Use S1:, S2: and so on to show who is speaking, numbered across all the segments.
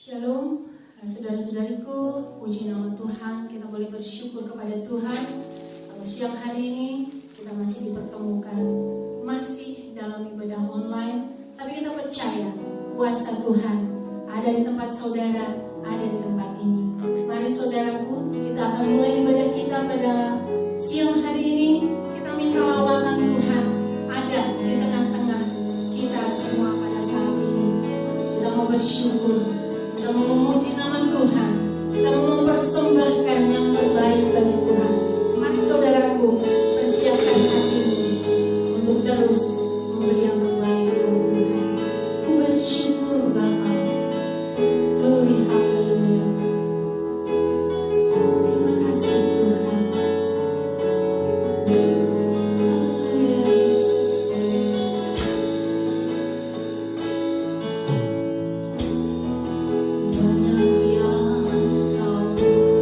S1: Shalom, saudara-saudariku, puji nama Tuhan. Kita boleh bersyukur kepada Tuhan. Kalau siang hari ini kita masih dipertemukan, masih dalam ibadah online, tapi kita percaya kuasa Tuhan ada di tempat saudara, ada di tempat ini. Mari saudaraku, kita akan mulai ibadah kita pada siang hari ini. Kita minta lawatan Tuhan ada di tengah-tengah kita semua pada saat ini. Kita mau bersyukur, kita mau memuji nama Tuhan, kita mau mempersembahkan yang terbaik bagi Tuhan. Mari saudaraku, persiapkan hatimu untuk terus memberi yang terbaik buat Tuhan. Ku bersyukur Bapa. Glory, haleluya. Terima kasih Tuhan. Haleluya Yesus. Banyak yang kau berbuat,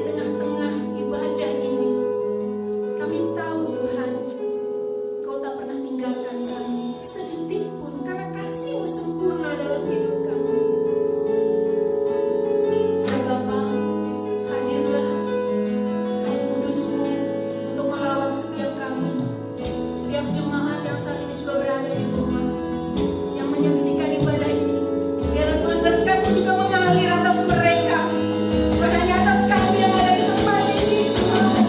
S1: tengah-tengah ibadah ini. Kami tahu Tuhan, Kau tak pernah tinggalkan kami sedetik pun, karena kasih-Mu sempurna dalam hidup kami. Ya Bapa, hadirlah Roh Kudus-Mu untuk merawat setiap kami, setiap jemaat yang saat ini juga berada di rumah, yang menyaksikan ibadah ini. Biar Tuhan berkat-Mu juga mengalir atas mereka, bukan hanya atas kami yang ada di tempat ini, Tuhan.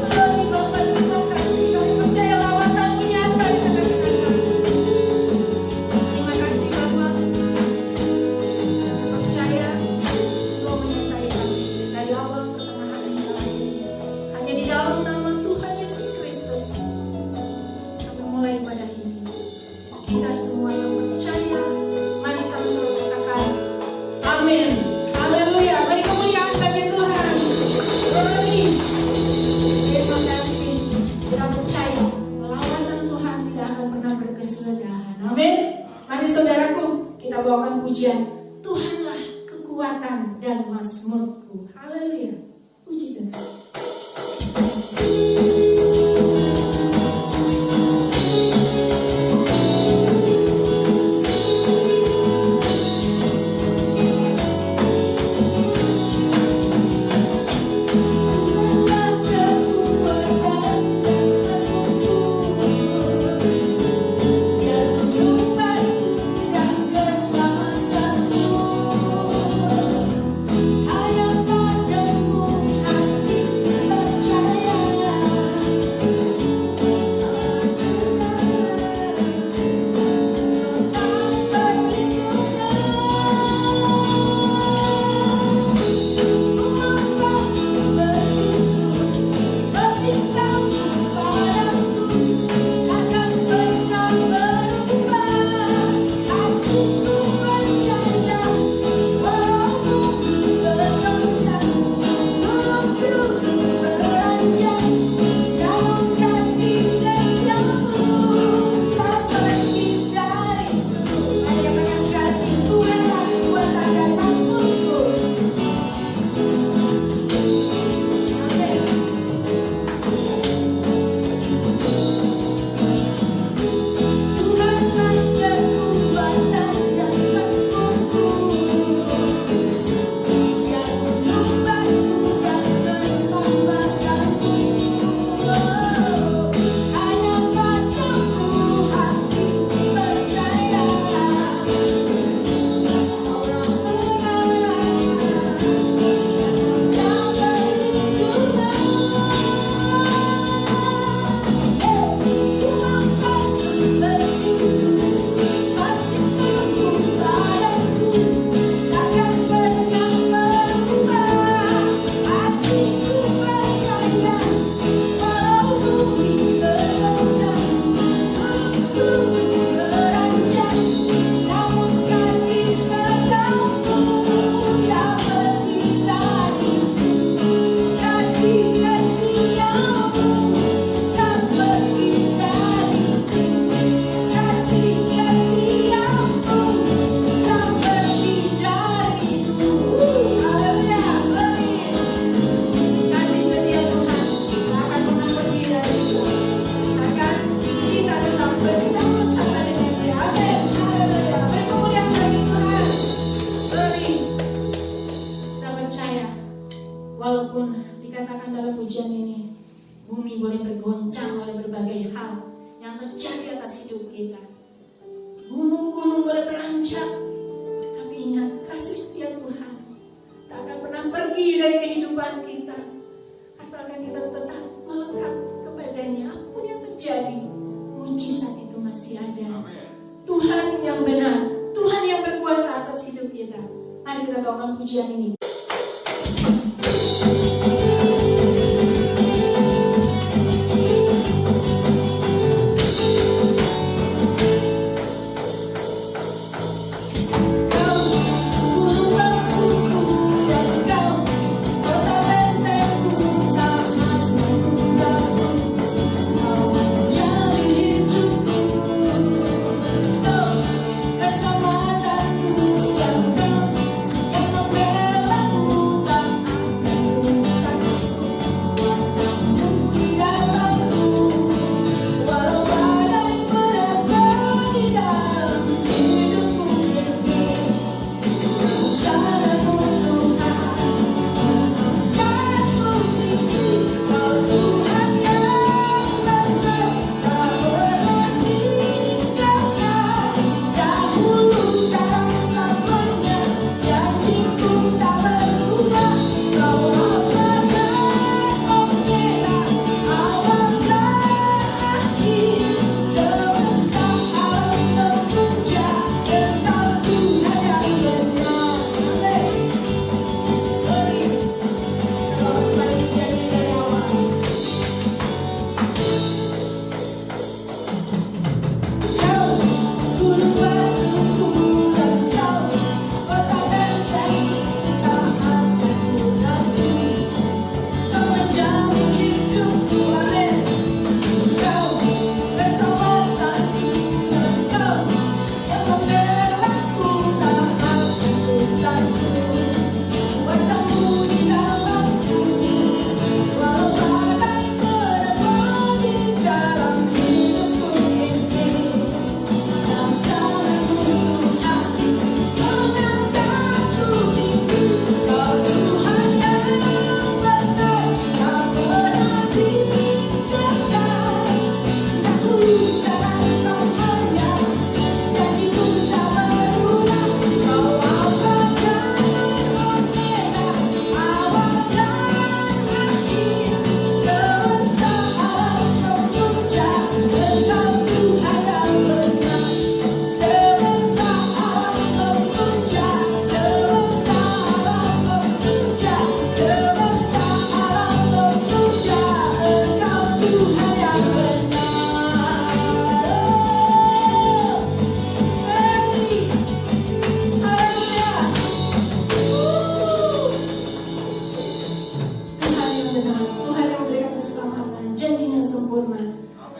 S1: Melalui Bapa, terima kasih. Kami percaya lawatan-Mu nyata di tengah-tengah kami. Terima kasih Bapa. Kami percaya Kau menyertai kami dari awal, pertengahan, dan akhirnya. Hanya di dalam nama Tuhan Yesus Kristus kami mulai ibadah ini. Kita semua yang percaya, mari sama-sama katakan amin. Haleluya. Beri kemuliaan bagi Tuhan. Glory. Terima kasih. Kita percaya lawatan Tuhan tidak akan pernah berkesudahan. Amin. Mari saudaraku, kita bawakan pujian Tuhanlah kekuatan dan mazmurku. Haleluya. Puji Tuhan. Walaupun dikatakan dalam pujian ini, bumi boleh bergoncang oleh berbagai hal yang terjadi atas hidup kita. Gunung-gunung boleh beranjak, tapi ingat kasih setia Tuhan tak akan pernah pergi dari kehidupan kita, asalkan kita tetap melekat kepadanya. Apapun yang terjadi, mujizat itu masih ada. Tuhan yang benar, Tuhan yang berkuasa atas hidup kita. Mari kita bawakan pujian ini.
S2: Yang membela
S1: Tuhan. Tuhan yang memberikan keselamatan, janjinya sempurna.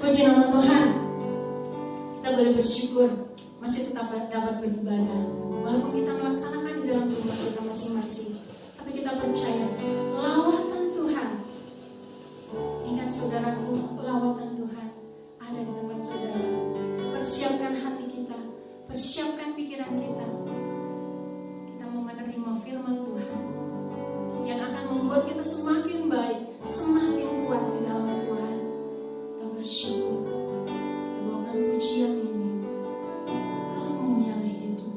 S1: Puji nama Tuhan. Kita boleh bersyukur masih tetap dapat beribadah. Walaupun kita melaksanakan di dalam rumah kita masing-masing, tapi kita percaya lawatan Tuhan. Ingat saudaraku, lawatan Tuhan ada di tempat saudara. Persiapkan hati kita, persiapkan pikiran kita. Kita mau menerima firman Tuhan yang akan membuat kita semakin baik, semakin kuat di dalam Tuhan. Kita bersyukur, kita bawakan pujian ini. Roh-Mu yang hidup.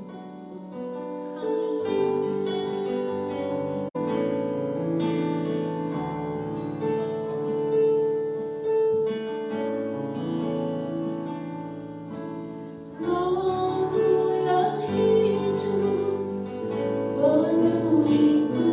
S1: Haleluya Yesus. Roh-Mu yang hidup penuhiku.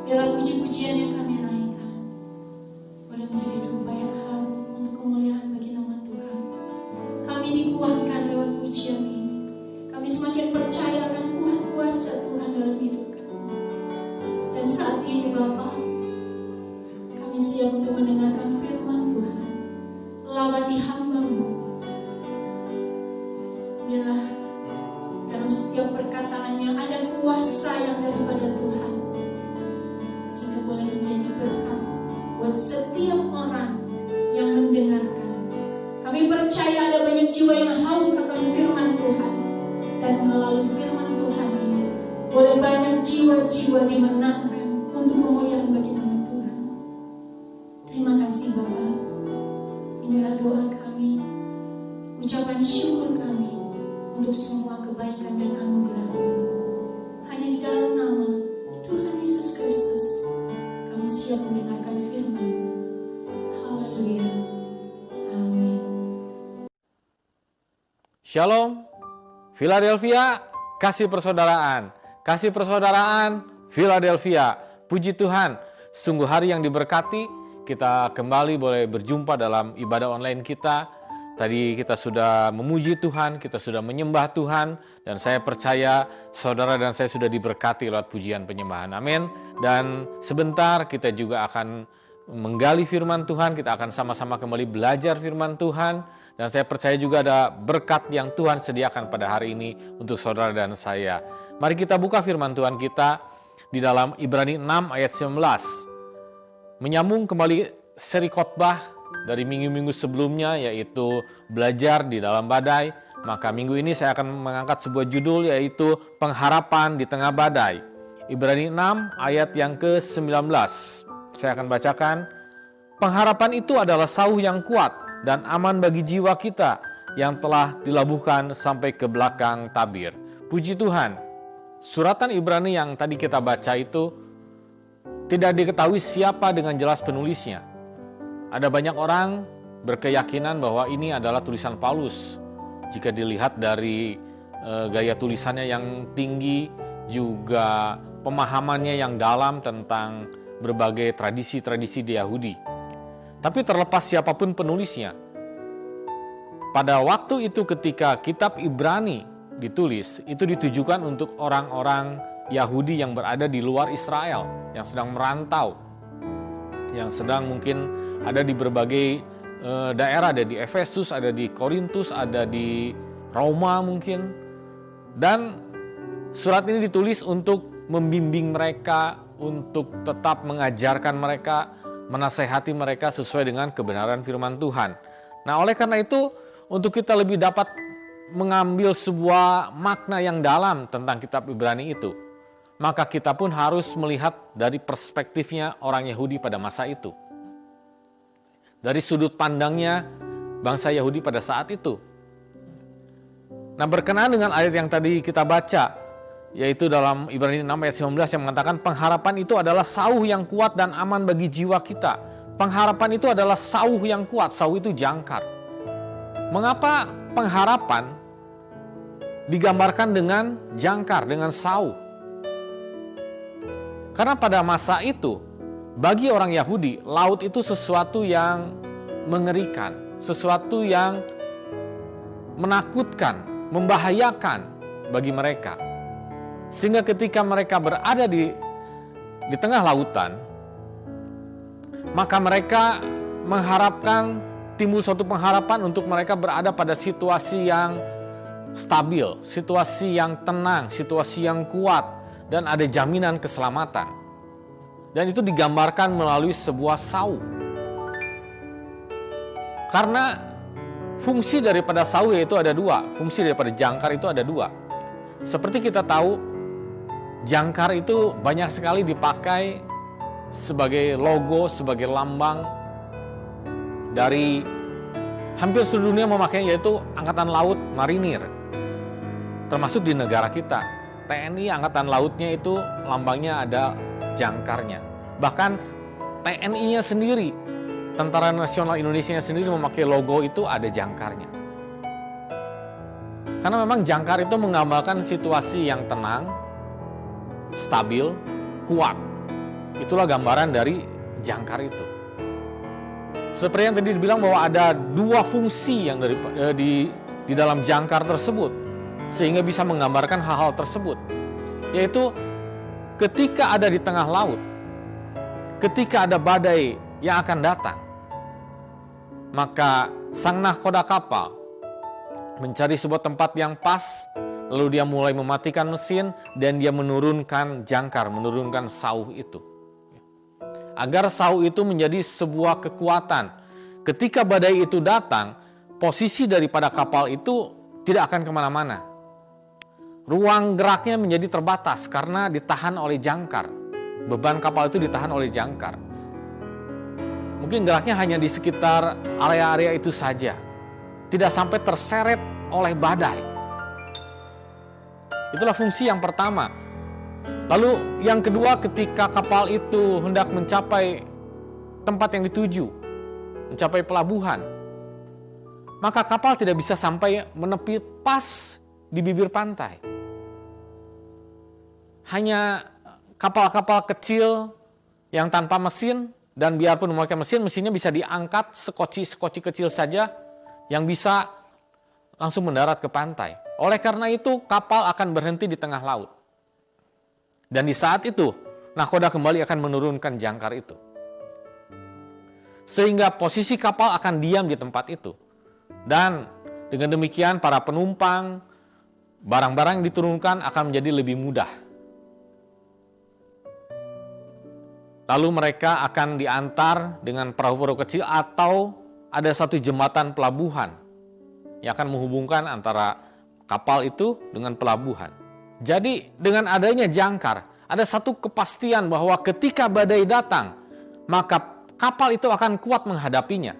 S1: Biarlah puji-pujian yang kami naikkan boleh menjadi dupa yang harum untuk kemuliaan bagi nama Tuhan. Kami dikuatkan lewat pujian ini. Kami semakin percaya akan kuasa Tuhan dalam hidup kami. Dan saat ini Bapa, kami siap untuk mendengarkan firman Tuhan. Lawati hamba-Mu. Biarlah dalam setiap perkataannya ada kuasa yang daripada Tuhan, sehingga boleh menjadi berkat buat setiap orang yang mendengarkan. Kami percaya ada banyak jiwa yang haus akan firman Tuhan, dan melalui firman Tuhan ini boleh banyak jiwa-jiwa dimenangkan untuk kemuliaan bagi nama Tuhan. Terima kasih Bapa. Inilah doa kami, ucapan syukur kami untuk semua kebaikan dan anugerah-Mu. Hanya di dalam nama Tuhan Yesus Kristus kami siap mendengarkan firman-Mu. Haleluya. Amin.
S2: Shalom, Philadelphia, kasih persaudaraan, Philadelphia. Puji Tuhan, sungguh hari yang diberkati. Kita kembali boleh berjumpa dalam ibadah online kita. Tadi kita sudah memuji Tuhan, kita sudah menyembah Tuhan, dan saya percaya saudara dan saya sudah diberkati lewat pujian penyembahan. Amin. Dan sebentar kita juga akan menggali firman Tuhan, kita akan sama-sama kembali belajar firman Tuhan, dan saya percaya juga ada berkat yang Tuhan sediakan pada hari ini untuk saudara dan saya. Mari kita buka firman Tuhan kita di dalam Ibrani 6 ayat 19. Menyambung kembali seri khotbah dari minggu-minggu sebelumnya, yaitu belajar di dalam badai. Maka minggu ini saya akan mengangkat sebuah judul, yaitu pengharapan di tengah badai. Ibrani 6 ayat yang ke-19. Saya akan bacakan. Pengharapan itu adalah sauh yang kuat dan aman bagi jiwa kita yang telah dilabuhkan sampai ke belakang tabir. Puji Tuhan. Suratan Ibrani yang tadi kita baca itu tidak diketahui siapa dengan jelas penulisnya. Ada banyak orang berkeyakinan bahwa ini adalah tulisan Paulus. Jika dilihat dari gaya tulisannya yang tinggi, juga pemahamannya yang dalam tentang berbagai tradisi-tradisi di Yahudi. Tapi terlepas siapapun penulisnya, pada waktu itu ketika kitab Ibrani ditulis, itu ditujukan untuk orang-orang Yahudi yang berada di luar Israel, yang sedang merantau, yang sedang mungkin ada di berbagai daerah, ada di Efesus, ada di Korintus, ada di Roma mungkin. Dan surat ini ditulis untuk membimbing mereka, untuk tetap mengajarkan mereka, menasehati mereka sesuai dengan kebenaran firman Tuhan. Nah, oleh karena itu, untuk kita lebih dapat mengambil sebuah makna yang dalam tentang kitab Ibrani itu, maka kita pun harus melihat dari perspektifnya orang Yahudi pada masa itu. Dari sudut pandangnya bangsa Yahudi pada saat itu. Nah, berkenaan dengan ayat yang tadi kita baca, yaitu dalam Ibrani 6 ayat 19 yang mengatakan pengharapan itu adalah sauh yang kuat dan aman bagi jiwa kita. Pengharapan itu adalah sauh yang kuat, sauh itu jangkar. Mengapa pengharapan digambarkan dengan jangkar, dengan sauh? Karena pada masa itu, bagi orang Yahudi, laut itu sesuatu yang mengerikan, sesuatu yang menakutkan, membahayakan bagi mereka. Sehingga ketika mereka berada di tengah lautan, maka mereka mengharapkan, timbul suatu pengharapan untuk mereka berada pada situasi yang stabil, situasi yang tenang, situasi yang kuat, dan ada jaminan keselamatan. Dan itu digambarkan melalui sebuah sauh. Karena fungsi daripada sauh itu ada dua, fungsi daripada jangkar itu ada dua. Seperti kita tahu, jangkar itu banyak sekali dipakai sebagai logo, sebagai lambang dari hampir seluruh dunia memakainya, yaitu Angkatan Laut Marinir. Termasuk di negara kita. TNI Angkatan Lautnya itu lambangnya ada jangkarnya. Bahkan TNI-nya sendiri, Tentara Nasional Indonesia sendiri memakai logo itu ada jangkarnya. Karena memang jangkar itu menggambarkan situasi yang tenang, stabil, kuat. Itulah gambaran dari jangkar itu. Seperti yang tadi dibilang bahwa ada dua fungsi yang di dalam jangkar tersebut, sehingga bisa menggambarkan hal-hal tersebut. Yaitu ketika ada di tengah laut, ketika ada badai yang akan datang, maka sang nahkoda kapal mencari sebuah tempat yang pas, lalu dia mulai mematikan mesin dan dia menurunkan jangkar, menurunkan sauh itu. Agar sauh itu menjadi sebuah kekuatan. Ketika badai itu datang, posisi daripada kapal itu tidak akan kemana-mana. Ruang geraknya menjadi terbatas karena ditahan oleh jangkar. Beban kapal itu ditahan oleh jangkar. Mungkin geraknya hanya di sekitar area-area itu saja. Tidak sampai terseret oleh badai. Itulah fungsi yang pertama. Lalu yang kedua, ketika kapal itu hendak mencapai tempat yang dituju, mencapai pelabuhan, maka kapal tidak bisa sampai menepi pas di bibir pantai. Hanya kapal-kapal kecil yang tanpa mesin, dan biarpun memakai mesin, mesinnya bisa diangkat sekoci kecil saja yang bisa langsung mendarat ke pantai. Oleh karena itu, kapal akan berhenti di tengah laut. Dan di saat itu, nahkoda kembali akan menurunkan jangkar itu. Sehingga posisi kapal akan diam di tempat itu. Dan dengan demikian para penumpang, barang-barang yang diturunkan akan menjadi lebih mudah. Lalu mereka akan diantar dengan perahu-perahu kecil atau ada satu jembatan pelabuhan yang akan menghubungkan antara kapal itu dengan pelabuhan. Jadi dengan adanya jangkar, ada satu kepastian bahwa ketika badai datang, maka kapal itu akan kuat menghadapinya.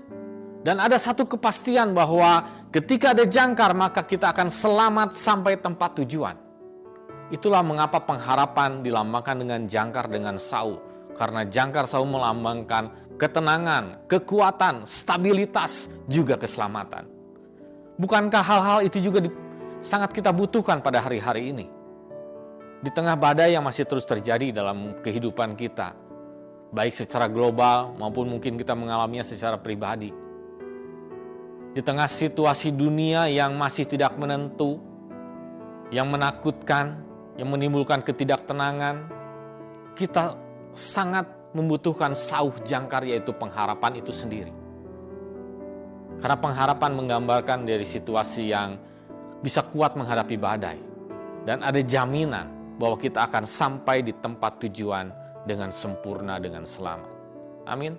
S2: Dan ada satu kepastian bahwa ketika ada jangkar, maka kita akan selamat sampai tempat tujuan. Itulah mengapa pengharapan dilambangkan dengan jangkar dengan sauh. Karena jangkar sauh melambangkan ketenangan, kekuatan, stabilitas, juga keselamatan. Bukankah hal-hal itu juga sangat kita butuhkan pada hari-hari ini? Di tengah badai yang masih terus terjadi dalam kehidupan kita, baik secara global maupun mungkin kita mengalaminya secara pribadi. Di tengah situasi dunia yang masih tidak menentu, yang menakutkan, yang menimbulkan ketidaktenangan, kita sangat membutuhkan sauh jangkar, yaitu pengharapan itu sendiri. Karena pengharapan menggambarkan dari situasi yang bisa kuat menghadapi badai. Dan ada jaminan bahwa kita akan sampai di tempat tujuan dengan sempurna, dengan selamat. Amin.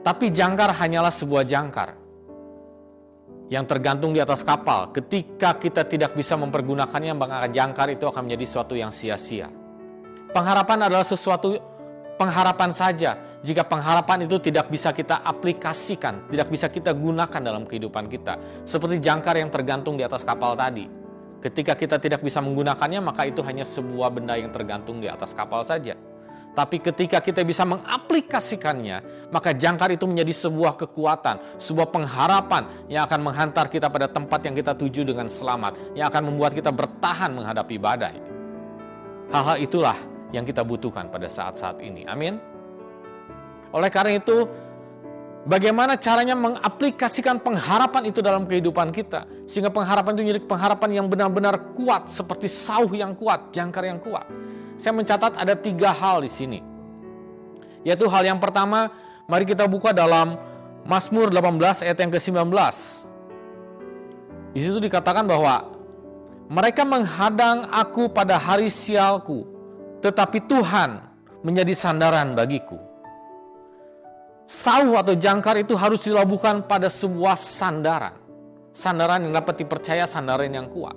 S2: Tapi jangkar hanyalah sebuah jangkar yang tergantung di atas kapal. Ketika kita tidak bisa mempergunakannya, maka jangkar itu akan menjadi sesuatu yang sia-sia. Pengharapan adalah sesuatu pengharapan saja. Jika pengharapan itu tidak bisa kita aplikasikan, tidak bisa kita gunakan dalam kehidupan kita. Seperti jangkar yang tergantung di atas kapal tadi. Ketika kita tidak bisa menggunakannya, maka itu hanya sebuah benda yang tergantung di atas kapal saja. Tapi ketika kita bisa mengaplikasikannya, maka jangkar itu menjadi sebuah kekuatan, sebuah pengharapan yang akan menghantar kita pada tempat yang kita tuju dengan selamat, yang akan membuat kita bertahan menghadapi badai. Hal-hal itulah yang kita butuhkan pada saat-saat ini. Amin. Oleh karena itu, bagaimana caranya mengaplikasikan pengharapan itu dalam kehidupan kita, sehingga pengharapan itu menjadi pengharapan yang benar-benar kuat, seperti sauh yang kuat, jangkar yang kuat. Saya mencatat ada 3 hal di sini. Yaitu hal yang pertama, mari kita buka dalam Mazmur 18 ayat yang ke-19. Di situ dikatakan bahwa mereka menghadang aku pada hari sialku, tetapi Tuhan menjadi sandaran bagiku. Sauh atau jangkar itu harus dilabuhkan pada sebuah sandaran. Sandaran yang dapat dipercaya, sandaran yang kuat.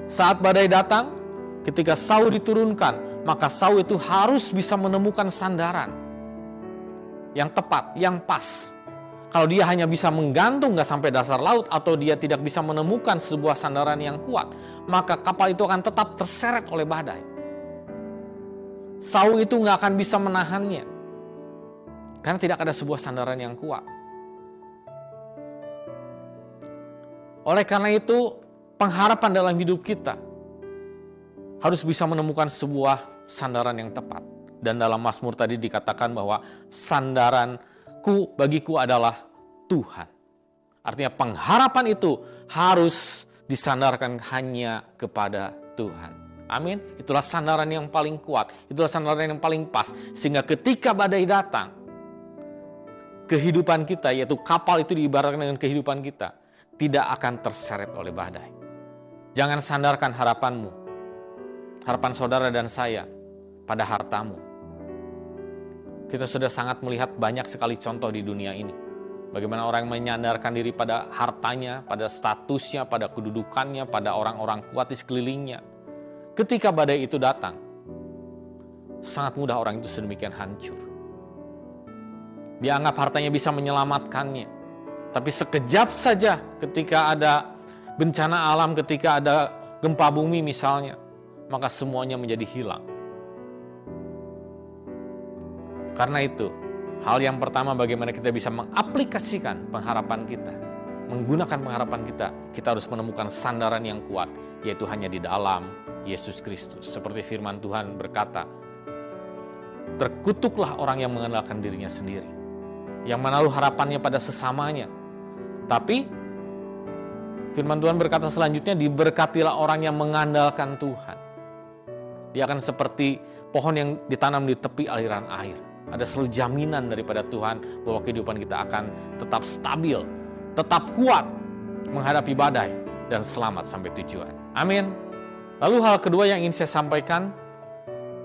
S2: Saat badai datang, ketika sauh diturunkan, maka sauh itu harus bisa menemukan sandaran yang tepat, yang pas. Kalau dia hanya bisa menggantung nggak sampai dasar laut, atau dia tidak bisa menemukan sebuah sandaran yang kuat, maka kapal itu akan tetap terseret oleh badai. Sauh itu nggak akan bisa menahannya, karena tidak ada sebuah sandaran yang kuat. Oleh karena itu, pengharapan dalam hidup kita harus bisa menemukan sebuah sandaran yang tepat. Dan dalam Mazmur tadi dikatakan bahwa sandaranku bagiku adalah Tuhan. Artinya pengharapan itu harus disandarkan hanya kepada Tuhan. Amin. Itulah sandaran yang paling kuat. Itulah sandaran yang paling pas. Sehingga ketika badai datang, kehidupan kita, yaitu kapal itu diibaratkan dengan kehidupan kita, tidak akan terseret oleh badai. Jangan sandarkan harapanmu, harapan saudara dan saya, pada hartamu. Kita sudah sangat melihat banyak sekali contoh di dunia ini. Bagaimana orang menyandarkan diri pada hartanya, pada statusnya, pada kedudukannya, pada orang-orang kuat di sekelilingnya. Ketika badai itu datang, sangat mudah orang itu sedemikian hancur. Dia anggap hartanya bisa menyelamatkannya. Tapi sekejap saja ketika ada bencana alam, ketika ada gempa bumi misalnya, maka semuanya menjadi hilang. Karena itu, hal yang pertama bagaimana kita bisa mengaplikasikan pengharapan kita, menggunakan pengharapan kita harus menemukan sandaran yang kuat, yaitu hanya di dalam Yesus Kristus. Seperti firman Tuhan berkata, terkutuklah orang yang mengandalkan dirinya sendiri, yang menaruh harapannya pada sesamanya. Tapi firman Tuhan berkata selanjutnya, diberkatilah orang yang mengandalkan Tuhan. Dia akan seperti pohon yang ditanam di tepi aliran air. Ada selalu jaminan daripada Tuhan bahwa kehidupan kita akan tetap stabil, tetap kuat menghadapi badai dan selamat sampai tujuan. Amin. Lalu hal kedua yang ingin saya sampaikan,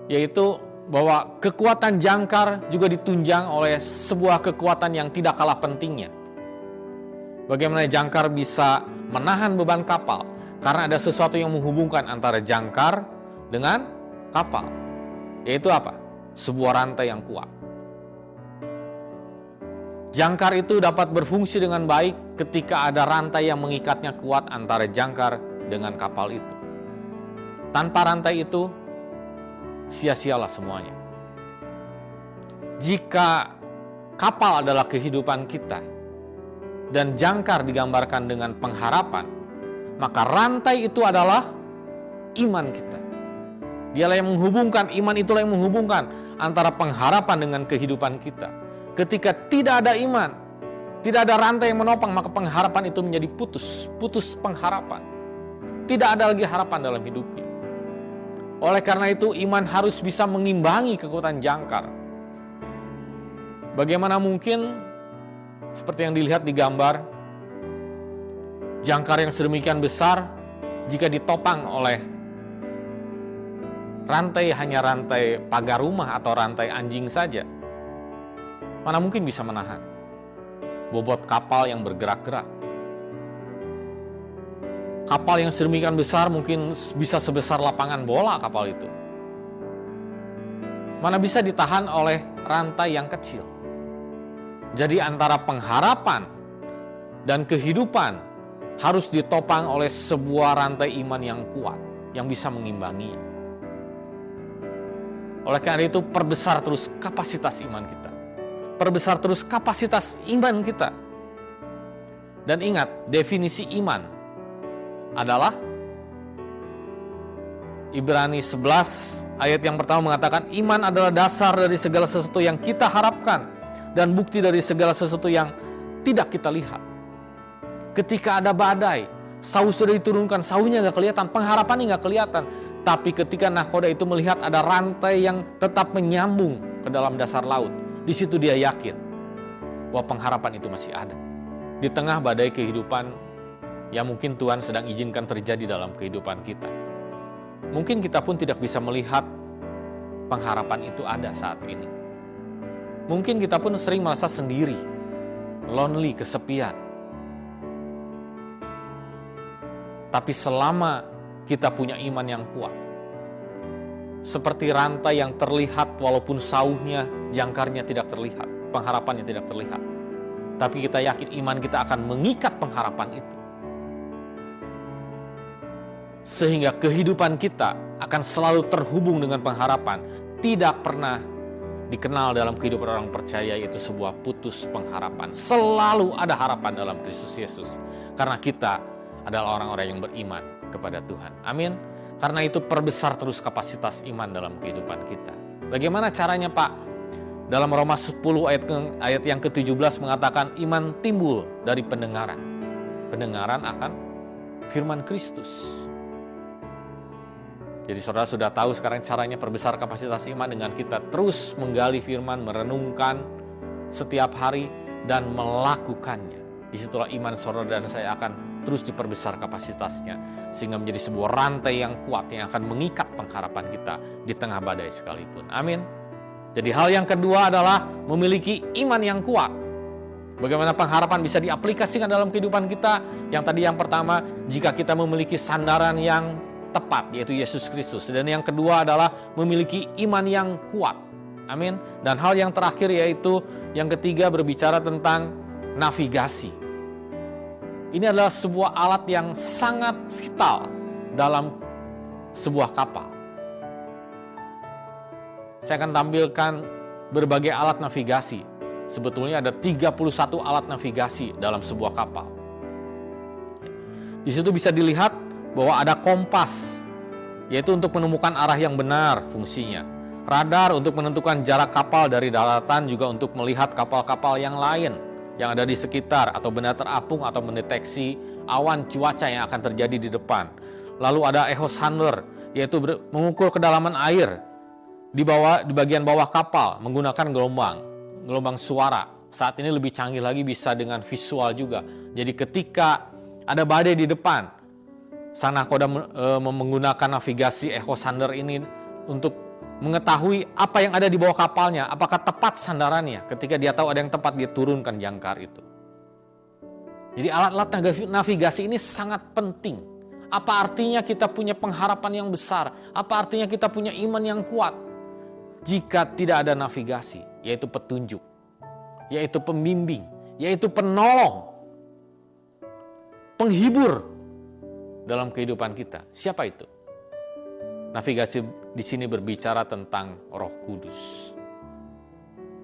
S2: yaitu bahwa kekuatan jangkar juga ditunjang oleh sebuah kekuatan yang tidak kalah pentingnya. Bagaimana jangkar bisa menahan beban kapal? Karena ada sesuatu yang menghubungkan antara jangkar dengan kapal. Yaitu apa? Sebuah rantai yang kuat. Jangkar itu dapat berfungsi dengan baik ketika ada rantai yang mengikatnya kuat antara jangkar dengan kapal itu. Tanpa rantai itu, sia-sialah semuanya. Jika kapal adalah kehidupan kita dan jangkar digambarkan dengan pengharapan, maka rantai itu adalah iman kita. Dialah yang menghubungkan, iman itulah yang menghubungkan antara pengharapan dengan kehidupan kita. Ketika tidak ada iman, tidak ada rantai yang menopang, maka pengharapan itu menjadi putus pengharapan. Tidak ada lagi harapan dalam hidupnya. Oleh karena itu, iman harus bisa mengimbangi kekuatan jangkar. Bagaimana mungkin, seperti yang dilihat di gambar, jangkar yang sedemikian besar, jika ditopang oleh rantai hanya rantai pagar rumah atau rantai anjing saja, mana mungkin bisa menahan bobot kapal yang bergerak-gerak. Kapal yang sedemikian besar mungkin bisa sebesar lapangan bola kapal itu. Mana bisa ditahan oleh rantai yang kecil. Jadi antara pengharapan dan kehidupan harus ditopang oleh sebuah rantai iman yang kuat, yang bisa mengimbanginya. Oleh karena itu, perbesar terus kapasitas iman kita. Perbesar terus kapasitas iman kita. Dan ingat, definisi iman adalah Ibrani 11 ayat yang pertama mengatakan, iman adalah dasar dari segala sesuatu yang kita harapkan dan bukti dari segala sesuatu yang tidak kita lihat. Ketika ada badai, sauh sudah diturunkan, sauhnya nggak kelihatan, pengharapannya nggak kelihatan. Tapi ketika nahkoda itu melihat ada rantai yang tetap menyambung ke dalam dasar laut, di situ dia yakin bahwa pengharapan itu masih ada. Di tengah badai kehidupan yang mungkin Tuhan sedang izinkan terjadi dalam kehidupan kita, mungkin kita pun tidak bisa melihat pengharapan itu ada saat ini. Mungkin kita pun sering merasa sendiri, lonely, kesepian. Tapi selama kita punya iman yang kuat, seperti rantai yang terlihat walaupun sauhnya, jangkarnya tidak terlihat, pengharapannya tidak terlihat, tapi kita yakin iman kita akan mengikat pengharapan itu, sehingga kehidupan kita akan selalu terhubung dengan pengharapan. Tidak pernah dikenal dalam kehidupan orang percaya yaitu sebuah putus pengharapan. Selalu ada harapan dalam Kristus Yesus, karena kita adalah orang-orang yang beriman kepada Tuhan. Amin. Karena itu perbesar terus kapasitas iman dalam kehidupan kita. Bagaimana caranya, Pak? Dalam Roma 10 ayat yang ke-17 mengatakan iman timbul dari pendengaran. Pendengaran akan firman Kristus. Jadi saudara sudah tahu sekarang caranya perbesar kapasitas iman dengan kita terus menggali firman, merenungkan setiap hari dan melakukannya. Disitulah iman saudara dan saya akan terus diperbesar kapasitasnya. Sehingga menjadi sebuah rantai yang kuat yang akan mengikat pengharapan kita di tengah badai sekalipun. Amin. Jadi hal yang kedua adalah memiliki iman yang kuat. Bagaimana pengharapan bisa diaplikasikan dalam kehidupan kita? Yang tadi yang pertama, jika kita memiliki sandaran yang tepat, yaitu Yesus Kristus. Dan yang kedua adalah memiliki iman yang kuat. Amin. Dan hal yang terakhir yaitu yang ketiga berbicara tentang navigasi. Ini adalah sebuah alat yang sangat vital dalam sebuah kapal. Saya akan tampilkan berbagai alat navigasi. Sebetulnya ada 31 alat navigasi dalam sebuah kapal. Di situ bisa dilihat bahwa ada kompas, yaitu untuk menemukan arah yang benar fungsinya. Radar untuk menentukan jarak kapal dari daratan, juga untuk melihat kapal-kapal yang lain yang ada di sekitar atau benda terapung atau mendeteksi awan cuaca yang akan terjadi di depan. Lalu ada echo sounder, yaitu mengukur kedalaman air di bagian bawah kapal menggunakan gelombang suara. Saat ini lebih canggih lagi, bisa dengan visual juga. Jadi ketika ada badai di depan, sang nahkoda menggunakan navigasi echo sounder ini untuk mengetahui apa yang ada di bawah kapalnya, apakah tepat sandarannya. Ketika dia tahu ada yang tepat, dia turunkan jangkar itu. Jadi alat-alat navigasi ini sangat penting. Apa artinya kita punya pengharapan yang besar? Apa artinya kita punya iman yang kuat? Jika tidak ada navigasi, yaitu petunjuk, yaitu pembimbing, yaitu penolong, penghibur dalam kehidupan kita. Siapa itu? Navigasi di sini berbicara tentang Roh Kudus.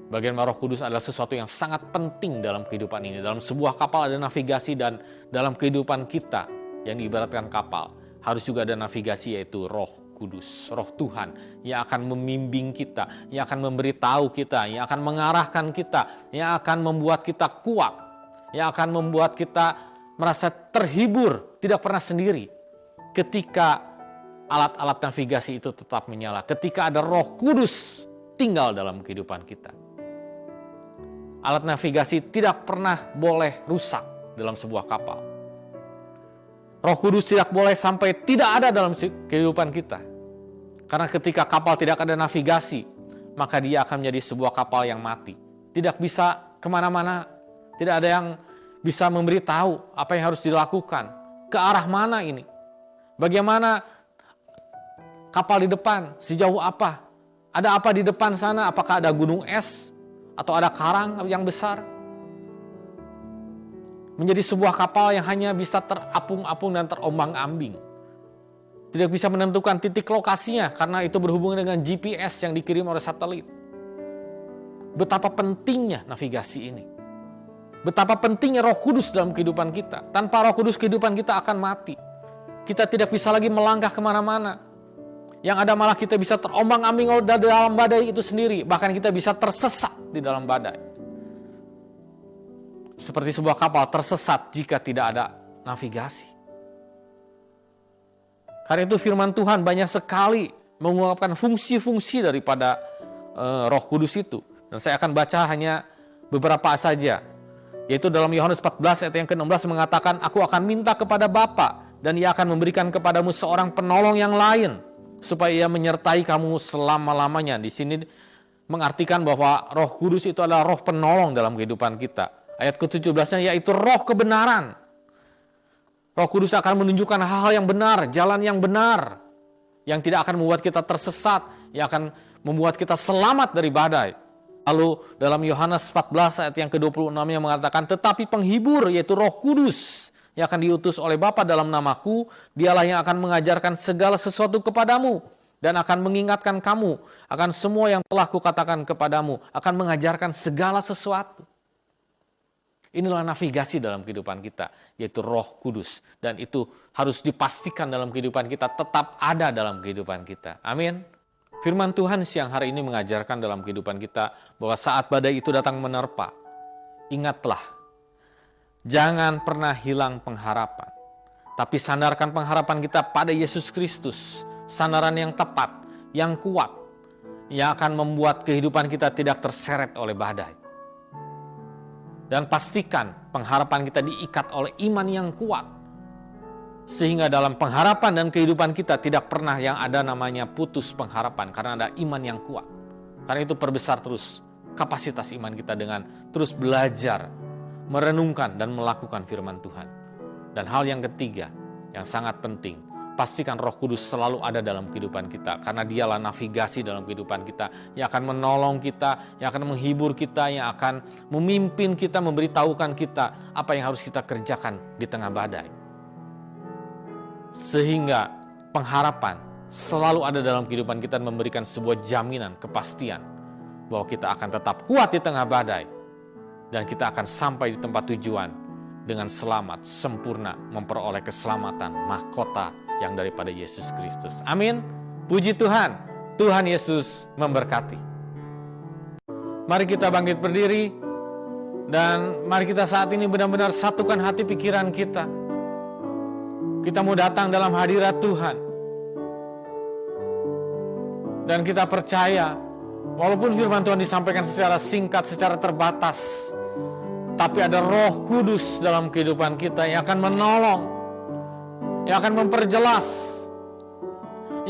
S2: Bagaimana Roh Kudus adalah sesuatu yang sangat penting dalam kehidupan ini. Dalam sebuah kapal ada navigasi, dan dalam kehidupan kita yang diibaratkan kapal harus juga ada navigasi, yaitu Roh Kudus, Roh Tuhan yang akan membimbing kita, yang akan memberitahu kita, yang akan mengarahkan kita, yang akan membuat kita kuat, yang akan membuat kita merasa terhibur, tidak pernah sendiri ketika alat-alat navigasi itu tetap menyala, ketika ada Roh Kudus tinggal dalam kehidupan kita. Alat navigasi tidak pernah boleh rusak dalam sebuah kapal. Roh Kudus tidak boleh sampai tidak ada dalam kehidupan kita. Karena ketika kapal tidak ada navigasi, maka dia akan menjadi sebuah kapal yang mati. Tidak bisa kemana-mana, tidak ada yang bisa memberitahu apa yang harus dilakukan, ke arah mana ini, bagaimana kapal di depan, sejauh apa, ada apa di depan sana, apakah ada gunung es atau ada karang yang besar. Menjadi sebuah kapal yang hanya bisa terapung-apung dan terombang-ambing. Tidak bisa menentukan titik lokasinya karena itu berhubungan dengan GPS yang dikirim oleh satelit. Betapa pentingnya navigasi ini. Betapa pentingnya Roh Kudus dalam kehidupan kita. Tanpa Roh Kudus kehidupan kita akan mati. Kita tidak bisa lagi melangkah kemana-mana. Yang ada malah kita bisa terombang-ambing di dalam badai itu sendiri. Bahkan kita bisa tersesat di dalam badai. Seperti sebuah kapal tersesat jika tidak ada navigasi. Karena itu firman Tuhan banyak sekali mengungkapkan fungsi-fungsi daripada Roh Kudus itu. Dan saya akan baca hanya beberapa saja. Yaitu dalam Yohanes 14 ayat yang ke-16 mengatakan, "Aku akan minta kepada Bapa dan Ia akan memberikan kepadamu seorang penolong yang lain, supaya Ia menyertai kamu selama-lamanya." Di sini mengartikan bahwa Roh Kudus itu adalah roh penolong dalam kehidupan kita. Ayat ke-17-nya yaitu roh kebenaran. Roh Kudus akan menunjukkan hal-hal yang benar, jalan yang benar, yang tidak akan membuat kita tersesat, yang akan membuat kita selamat dari badai. Lalu dalam Yohanes 14 ayat yang ke-26-nya mengatakan, "Tetapi penghibur yaitu Roh Kudus yang akan diutus oleh Bapa dalam namaku, Dialah yang akan mengajarkan segala sesuatu kepadamu dan akan mengingatkan kamu akan semua yang telah kukatakan kepadamu, akan mengajarkan segala sesuatu." Inilah navigasi dalam kehidupan kita, yaitu Roh Kudus. Dan itu harus dipastikan dalam kehidupan kita, tetap ada dalam kehidupan kita. Amin. Firman Tuhan siang hari ini mengajarkan dalam kehidupan kita bahwa saat badai itu datang menerpa, ingatlah, jangan pernah hilang pengharapan. Tapi sandarkan pengharapan kita pada Yesus Kristus, sandaran yang tepat, yang kuat, yang akan membuat kehidupan kita tidak terseret oleh badai. Dan pastikan pengharapan kita diikat oleh iman yang kuat. Sehingga dalam pengharapan dan kehidupan kita tidak pernah yang ada namanya putus pengharapan. Karena ada iman yang kuat. Karena itu perbesar terus kapasitas iman kita dengan terus belajar, merenungkan dan melakukan firman Tuhan. Dan hal yang ketiga yang sangat penting, pastikan Roh Kudus selalu ada dalam kehidupan kita. Karena dialah navigasi dalam kehidupan kita. Yang akan menolong kita, yang akan menghibur kita, yang akan memimpin kita, memberitahukan kita apa yang harus kita kerjakan di tengah badai. Sehingga pengharapan selalu ada dalam kehidupan kita dan memberikan sebuah jaminan, kepastian bahwa kita akan tetap kuat di tengah badai. Dan kita akan sampai di tempat tujuan dengan selamat, sempurna, memperoleh keselamatan, mahkota yang daripada Yesus Kristus. Amin. Puji Tuhan. Tuhan Yesus memberkati. Mari kita bangkit berdiri. Dan mari kita saat ini benar-benar satukan hati pikiran kita. Kita mau datang dalam hadirat Tuhan. Dan kita percaya, walaupun firman Tuhan disampaikan secara singkat, secara terbatas, tapi ada Roh Kudus dalam kehidupan kita yang akan menolong, yang akan memperjelas,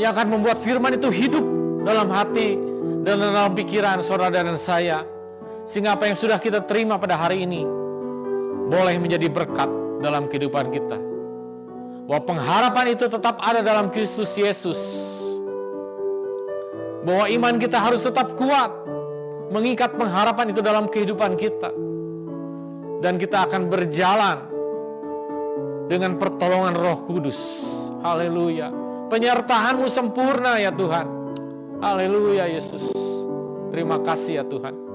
S2: yang akan membuat firman itu hidup dalam hati dan dalam pikiran saudara dan saya. Sehingga apa yang sudah kita terima pada hari ini boleh menjadi berkat dalam kehidupan kita. Bahwa pengharapan itu tetap ada dalam Kristus Yesus. Bahwa iman kita harus tetap kuat, mengikat pengharapan itu dalam kehidupan kita. Dan kita akan berjalan dengan pertolongan Roh Kudus. Haleluya. Penyertaan-Mu sempurna ya Tuhan. Haleluya Yesus. Terima kasih ya Tuhan.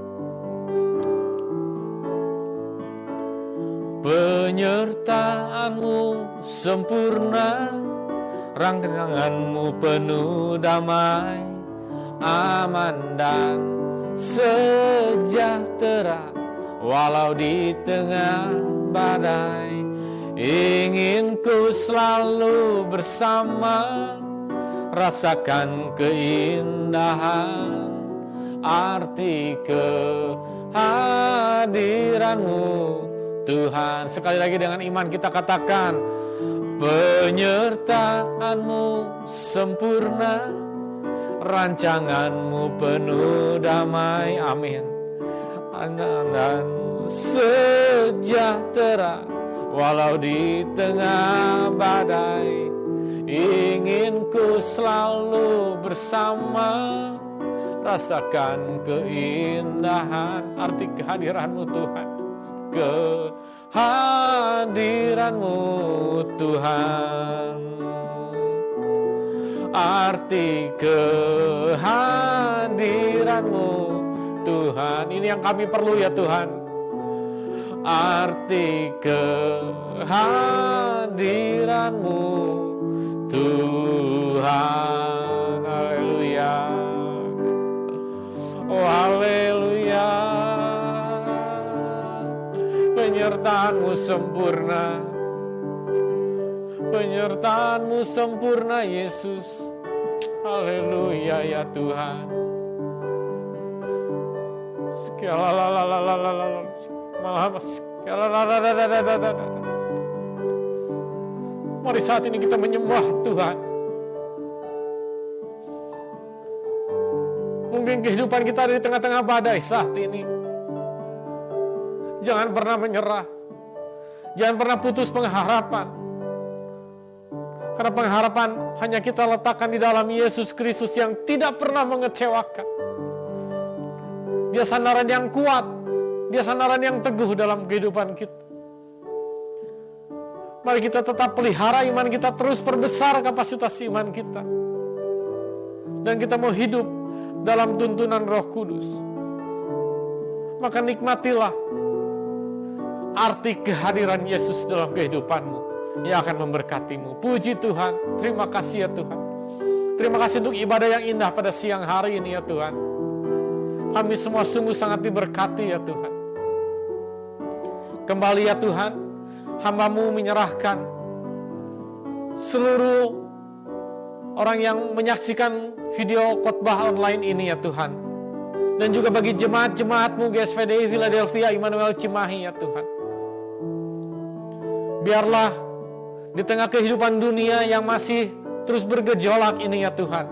S2: Penyertaan-Mu sempurna, rangkangan-Mu penuh damai, aman dan sejahtera, walau di tengah badai. Ingin ku selalu bersama, rasakan keindahan, arti kehadiran-Mu Tuhan. Sekali lagi dengan iman kita katakan, penyertaan-Mu sempurna, rancangan-Mu penuh damai, amin, dan sejahtera, walau di tengah badai. Ingin ku selalu bersama, rasakan keindahan, arti kehadiran-Mu Tuhan. Kehadiran-Mu Tuhan, arti kehadiran-Mu Tuhan. Ini yang kami perlu ya Tuhan. Arti kehadiran-Mu Tuhan. Haleluya. Oh haleluya. Penyertaan-Mu sempurna, penyertaan-Mu sempurna Yesus. Haleluya ya Tuhan. Mari saat ini kita menyembah Tuhan. Mungkin kehidupan kita ada di tengah-tengah badai saat ini. Jangan pernah menyerah. Jangan pernah putus pengharapan. Karena pengharapan hanya kita letakkan di dalam Yesus Kristus yang tidak pernah mengecewakan. Dia sandaran yang kuat. Dia sandaran yang teguh dalam kehidupan kita. Mari kita tetap pelihara iman kita, terus perbesar kapasitas iman kita. Dan kita mau hidup dalam tuntunan Roh Kudus. Maka nikmatilah arti kehadiran Yesus dalam kehidupanmu yang akan memberkatimu. Puji Tuhan, terima kasih ya Tuhan. Terima kasih untuk ibadah yang indah pada siang hari ini ya Tuhan. Kami semua sungguh sangat diberkati ya Tuhan. Kembali ya Tuhan, hamba-Mu menyerahkan seluruh orang yang menyaksikan video khotbah online ini ya Tuhan. Dan juga bagi jemaat-jemaat-Mu GSPDI Philadelphia Immanuel Cimahi ya Tuhan. Biarlah di tengah kehidupan dunia yang masih terus bergejolak ini ya Tuhan,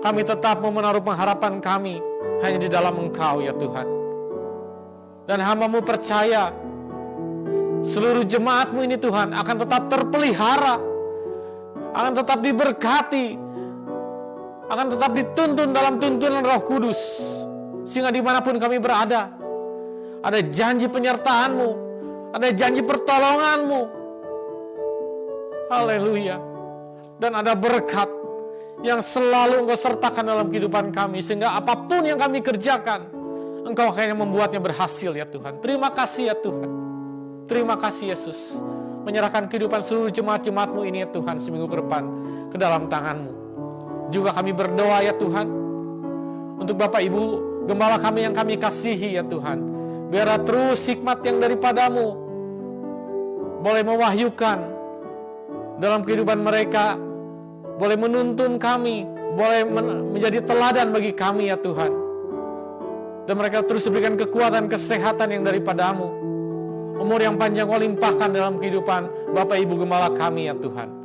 S2: kami tetap mau menaruh pengharapan kami hanya di dalam Engkau ya Tuhan. Dan hamba-Mu percaya seluruh jemaat-Mu ini Tuhan akan tetap terpelihara, akan tetap diberkati, akan tetap dituntun dalam tuntunan Roh Kudus. Sehingga dimanapun kami berada, ada janji penyertaan-Mu, ada janji pertolongan-Mu. Haleluya. Dan ada berkat yang selalu Engkau sertakan dalam kehidupan kami. Sehingga apapun yang kami kerjakan, Engkau akhirnya membuatnya berhasil ya Tuhan. Terima kasih ya Tuhan. Terima kasih Yesus. Menyerahkan kehidupan seluruh jemaat-jemaat-Mu ini ya Tuhan seminggu ke depan ke dalam tangan-Mu. Juga kami berdoa ya Tuhan, untuk Bapak Ibu Gembala kami yang kami kasihi ya Tuhan. Biarlah terus hikmat yang daripada-Mu boleh mewahyukan dalam kehidupan mereka, boleh menuntun kami, boleh menjadi teladan bagi kami ya Tuhan. Dan mereka terus berikan kekuatan, kesehatan yang daripada-Mu. Umur yang panjang Kau limpahkan dalam kehidupan Bapak Ibu Gembala kami ya Tuhan.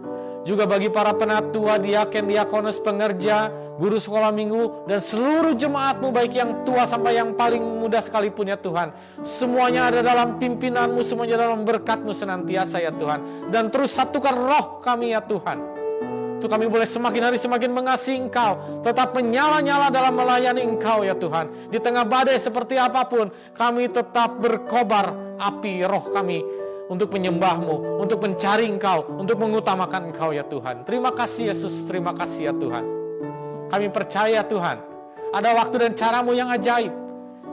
S2: Juga bagi para penatua, diaken, diakonos, pengerja, guru sekolah minggu, dan seluruh jemaat-Mu baik yang tua sampai yang paling muda sekalipun ya Tuhan. Semuanya ada dalam pimpinan-Mu, semuanya dalam berkat-Mu senantiasa ya Tuhan. Dan terus satukan roh kami ya Tuhan. Untuk kami boleh semakin hari semakin mengasihi Engkau, tetap menyala-nyala dalam melayani Engkau ya Tuhan. Di tengah badai seperti apapun, kami tetap berkobar api roh kami untuk menyembah-Mu, untuk mencari Engkau, untuk mengutamakan Engkau ya Tuhan. Terima kasih Yesus, terima kasih ya Tuhan. Kami percaya Tuhan, ada waktu dan cara-Mu yang ajaib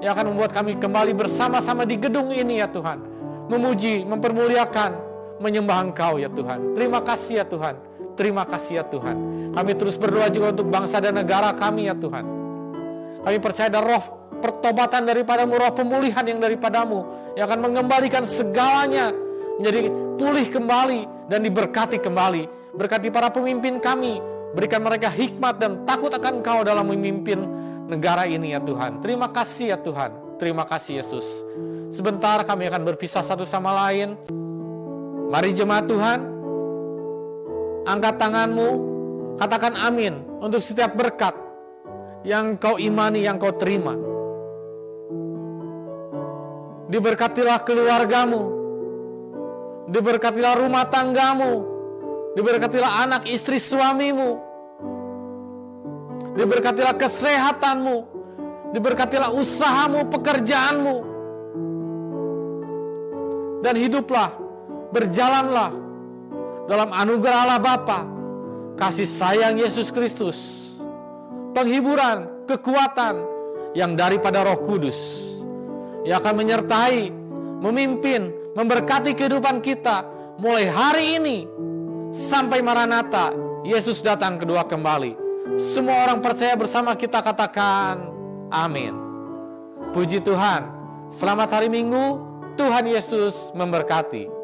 S2: yang akan membuat kami kembali bersama-sama di gedung ini ya Tuhan, memuji, mempermuliakan, menyembah Engkau ya Tuhan. Terima kasih ya Tuhan. Terima kasih ya Tuhan. Kami terus berdoa juga untuk bangsa dan negara kami ya Tuhan. Kami percaya ada roh pertobatan daripada-Mu, roh pemulihan yang daripada-Mu, yang akan mengembalikan segalanya menjadi pulih kembali dan diberkati kembali. Berkati para pemimpin kami, berikan mereka hikmat dan takut akan Engkau dalam memimpin negara ini ya Tuhan. Terima kasih ya Tuhan. Terima kasih Yesus. Sebentar kami akan berpisah satu sama lain. Mari jemaat Tuhan, angkat tanganmu, katakan amin untuk setiap berkat yang kau imani, yang kau terima. Diberkatilah keluargamu, diberkatilah rumah tanggamu, diberkatilah anak istri suamimu, diberkatilah kesehatanmu, diberkatilah usahamu, pekerjaanmu, dan hiduplah, berjalanlah dalam anugerah Allah Bapa, kasih sayang Yesus Kristus, penghiburan, kekuatan yang daripada Roh Kudus, yang akan menyertai, memimpin, memberkati kehidupan kita mulai hari ini sampai Maranatha, Yesus datang kedua kembali. Semua orang percaya bersama kita katakan amin. Puji Tuhan. Selamat hari Minggu. Tuhan Yesus memberkati.